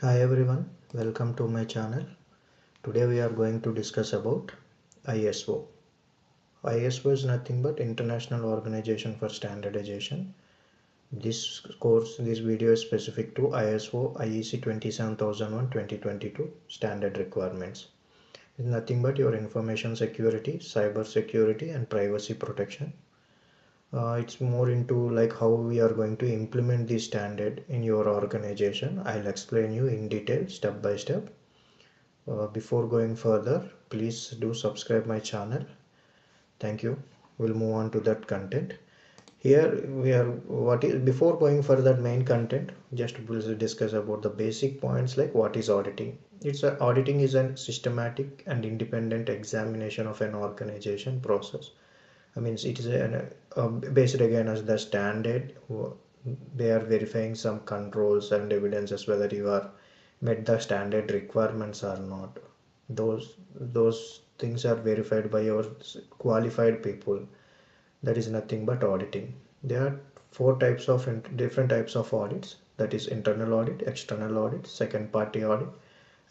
Hi everyone, welcome to my channel. Today we are going to discuss about ISO. ISO is nothing but International Organization for Standardization. This video is specific to ISO IEC 27001-2022 standard requirements. It's nothing but your information security, cyber security and privacy protection. It's more into like how we are going to implement this standard in your organization. I'll explain you in detail step by step. Before going further, please do subscribe my channel. Thank you. We'll move on to that content. Here we are. Before going further main content, just we'll discuss about the basic points like what is auditing. Auditing is a systematic and independent examination of an organization process. I mean, it is based again as the standard. They are verifying some controls and evidences whether you are met the standard requirements or not. Those things are verified by your qualified people. That is nothing but auditing. There are four types of different types of audits. That is internal audit, external audit, second party audit,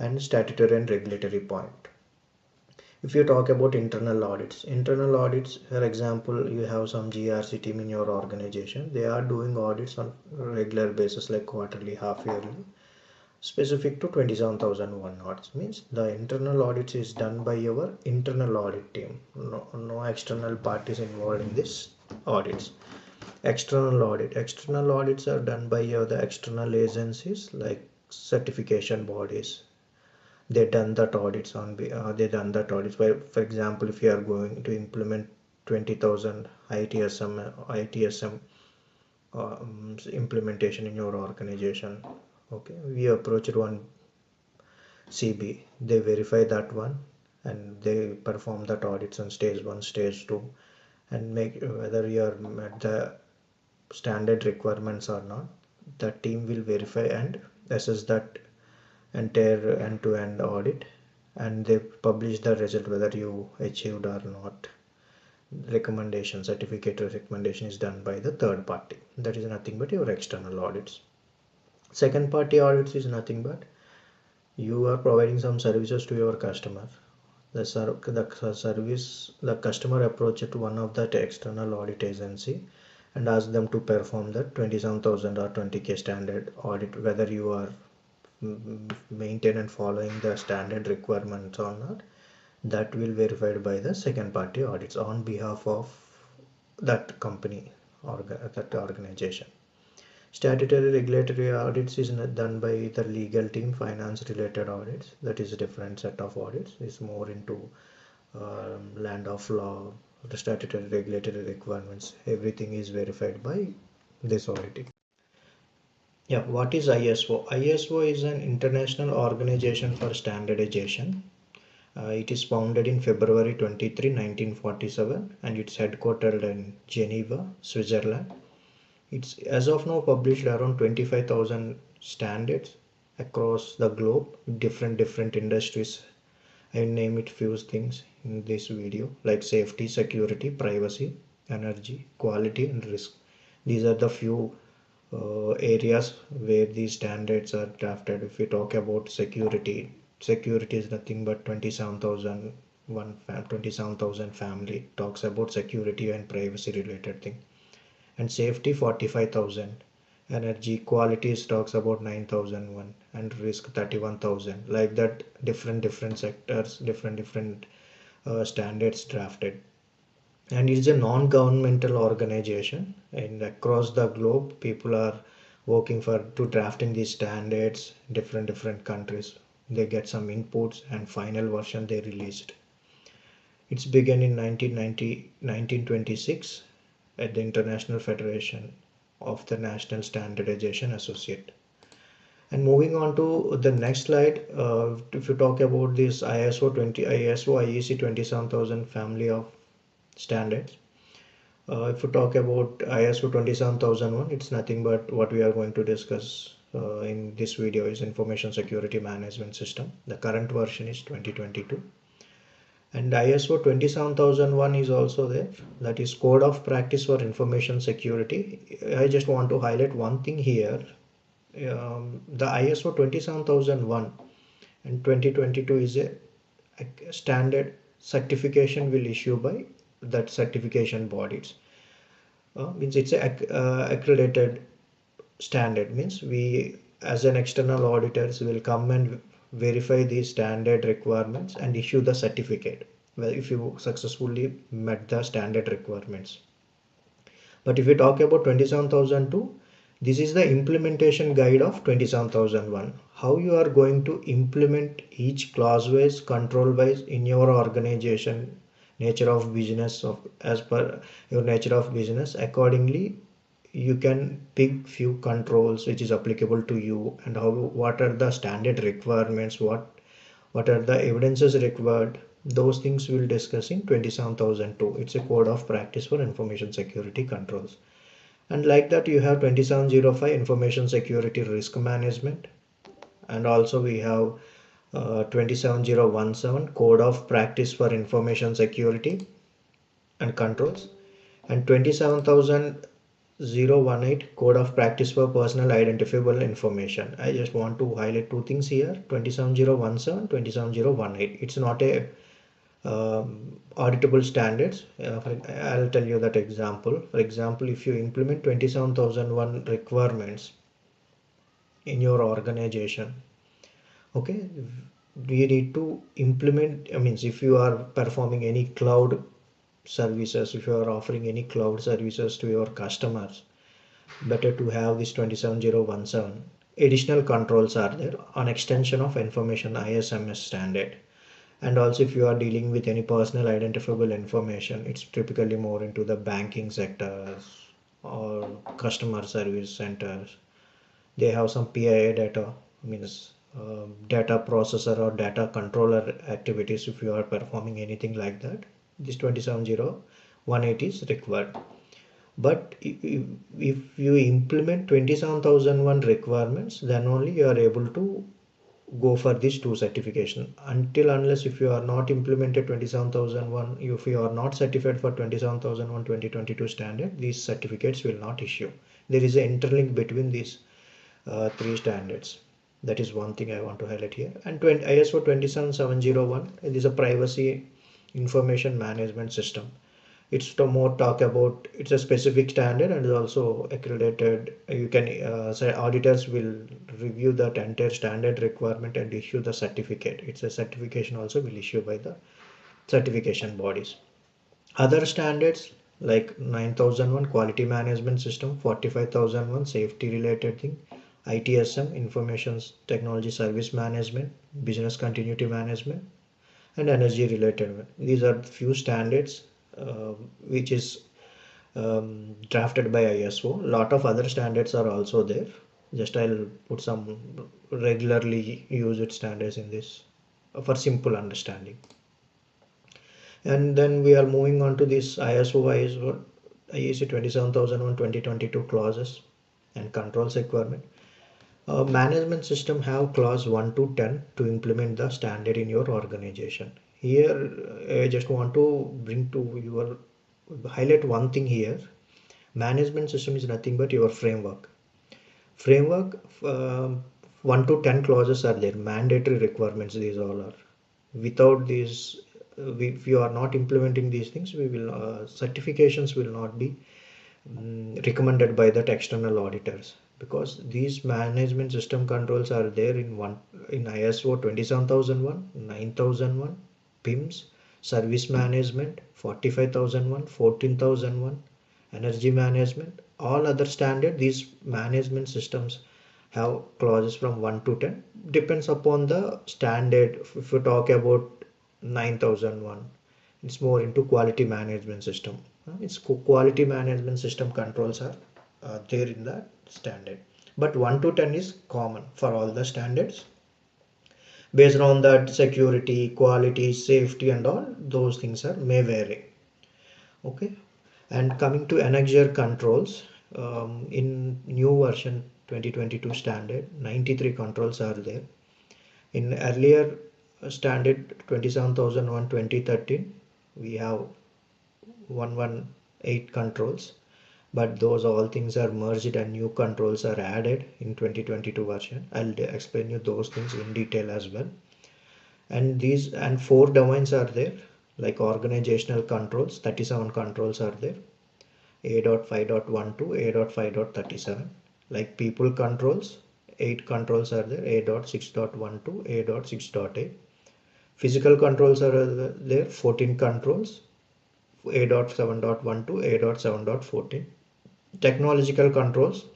and statutory and regulatory point. If you talk about internal audits, for example, you have some GRC team in your organization. They are doing audits on regular basis like quarterly, half yearly, specific to 27001 audits. Means the internal audits is done by your internal audit team. No external parties involved in this audits. External audits are done by the external agencies like certification bodies. They done that audits by, for example, if you are going to implement 20,000 ITSM implementation in your organization. Okay, we approached one CB, they verify that one and they perform that audits on stage 1, stage 2 and make whether you are met the standard requirements or not. The team will verify and assess that entire end-to-end audit and they publish the result whether you achieved or not. Certificate recommendation is done by the third party. That is nothing but your external audits. Second party audits is nothing but you are providing some services to your customer. The customer approached one of that external audit agency and asked them to perform the 27,000 or 20K standard audit whether you are maintain and following the standard requirements or not. That will be verified by the second party audits on behalf of that company or that organization. Statutory regulatory audits is done by the legal team. Finance related audits, that is a different set of audits, is more into land of law, the statutory regulatory requirements. Everything is verified by this auditing. Yeah, what is ISO? ISO is an international organization for standardization. It is founded in February 23, 1947 and it's headquartered in Geneva, Switzerland. It's as of now published around 25,000 standards across the globe, different industries. I will name it few things in this video like safety, security, privacy, energy, quality and risk. These are the few areas where these standards are drafted. If we talk about security is nothing but 27,000 family talks about security and privacy related thing, and safety 45,000, energy quality talks about 9,001 and risk 31,000. Like that, different sectors, different standards drafted. And it is a non-governmental organization and across the globe people are working to drafting these standards. Different countries, they get some inputs and final version they released. It's begun in 1926 at the International Federation of the National Standardization Associate. And moving on to the next slide, if you talk about this ISO IEC 27000 family of standards. If you talk about ISO 27001, it's nothing but what we are going to discuss in this video is information security management system. The current version is 2022. And ISO 27001 is also there, that is code of practice for information security. I just want to highlight one thing here. the ISO 27001 and 2022 is a standard certification will issue by that certification bodies. Means it's a accredited standard, means we as an external auditors will come and verify these standard requirements and issue the certificate, well, if you successfully met the standard requirements. But if we talk about 27002, this is the implementation guide of 27001. How you are going to implement each clause wise, control wise in your organization, nature of business of as per your nature of business. Accordingly, you can pick few controls which is applicable to you, and how what are the standard requirements, what are the evidences required. Those things we'll discuss in 27002. It's a code of practice for information security controls. And like that you have 2705 information security risk management, and also we have 27017 code of practice for information security and controls, and 27018 code of practice for personal identifiable information. I just want to highlight two things here: 27017, 27018. It's not a auditable standards. I'll tell you that example. For example, if you implement 27001 requirements in your organization, okay, you need to implement, I mean, if you are performing any cloud services, if you are offering any cloud services to your customers, better to have this 27017. Additional controls are there on extension of information ISMS standard. And also if you are dealing with any personal identifiable information, it's typically more into the banking sectors or customer service centers. They have some PIA data, means data processor or data controller activities. If you are performing anything like that, this 27018 is required. But if you implement 27001 requirements, then only you are able to go for these two certification. Until unless if you are not implemented 27001, if you are not certified for 27001 2022 standard, these certificates will not issue. There is an interlink between these three standards. That is one thing I want to highlight here. And ISO 27701, it is a privacy information management system. It's to more talk about, it's a specific standard and is also accredited. You can say auditors will review that entire standard requirement and issue the certificate. It's a certification also will issue by the certification bodies. Other standards like 9001 quality management system, 45001 safety related thing, ITSM information technology service management, business continuity management, and energy related one. These are few standards which is drafted by ISO. Lot of other standards are also there. Just I'll put some regularly used standards in this for simple understanding. And then we are moving on to this IEC 27001 2022 clauses and controls requirement. Management system have clause 1 to 10 to implement the standard in your organization. Here I just want to bring to your highlight one thing here. Management system is nothing but your framework. 1 to 10 clauses are there, mandatory requirements these all are. Without these, if you are not implementing these things, we will certifications will not be recommended by that external auditors, because these management system controls are there in ISO 27001, 9001, PIMS, service management, 45001, 14001, energy management, all other standard. These management systems have clauses from 1 to 10, depends upon the standard. If you talk about 9001, it's more into quality management system. It's quality management system controls are there in the standard, but 1 to 10 is common for all the standards. Based on that, security, quality, safety and all those things are may vary. Okay. And coming to annexure controls, in new version 2022 standard, 93 controls are there. In earlier standard 27001 2013, we have 118 controls, but those all things are merged and new controls are added in 2022 version. I'll explain you those things in detail as well. And these and 4 domains are there, like organizational controls, 37 controls are there. A.5.1 to A.5.37. Like people controls, 8 controls are there, A.6.1 to A.6.8. Physical controls are there, 14 controls, A.7.1 to A.7.14. Technological controls,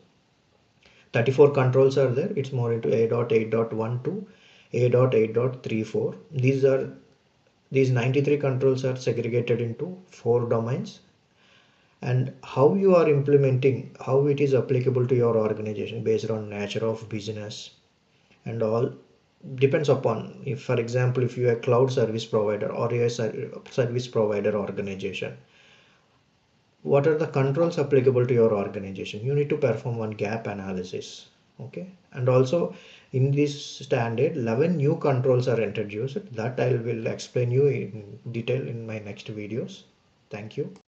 34 controls are there. It's more into A.8.1 to A.8.34. These 93 controls are segregated into 4 domains, and how you are implementing, how it is applicable to your organization based on nature of business and all depends upon, if for example if you are a cloud service provider or a service provider organization, what are the controls applicable to your organization? You need to perform one gap analysis. Okay, and also in this standard 11 new controls are introduced that I will explain you in detail in my next videos. Thank you.